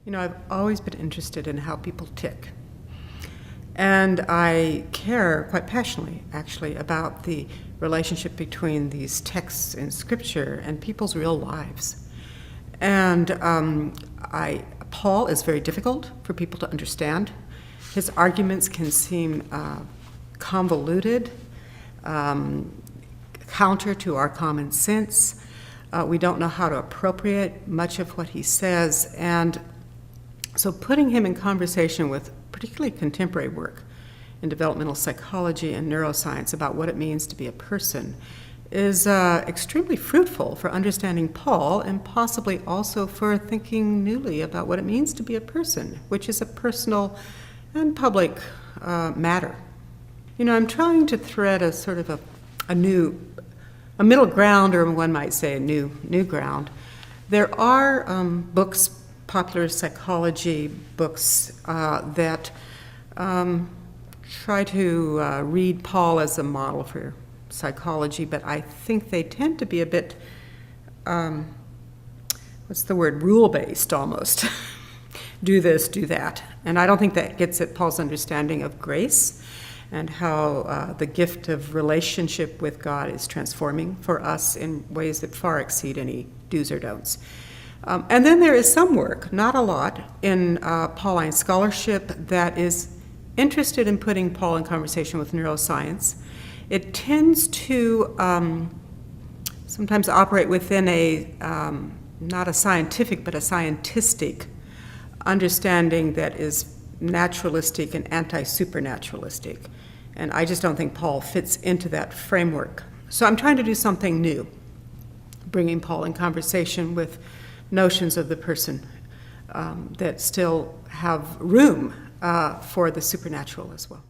You know, I've always been interested in how people tick. And I care quite passionately, actually, about the relationship between these texts in Scripture and people's real lives. And Paul is very difficult for people to understand. His arguments can seem convoluted, counter to our common sense. We don't know how to appropriate much of what he says. And so putting him in conversation with particularly contemporary work in developmental psychology and neuroscience about what it means to be a person is extremely fruitful for understanding Paul, and possibly also for thinking newly about what it means to be a person, which is a personal and public matter. You know, I'm trying to thread a sort of a middle ground, or one might say a new ground. There are books, popular psychology books, that try to read Paul as a model for psychology, but I think they tend to be a bit, rule-based almost. Do this, do that. And I don't think that gets at Paul's understanding of grace and how the gift of relationship with God is transforming for us in ways that far exceed any do's or don'ts. And then there is some work, not a lot, in Pauline scholarship that is interested in putting Paul in conversation with neuroscience. It tends to sometimes operate within not a scientific, but a scientistic understanding that is naturalistic and anti-supernaturalistic. And I just don't think Paul fits into that framework. So I'm trying to do something new, bringing Paul in conversation with notions of the person that still have room for the supernatural as well.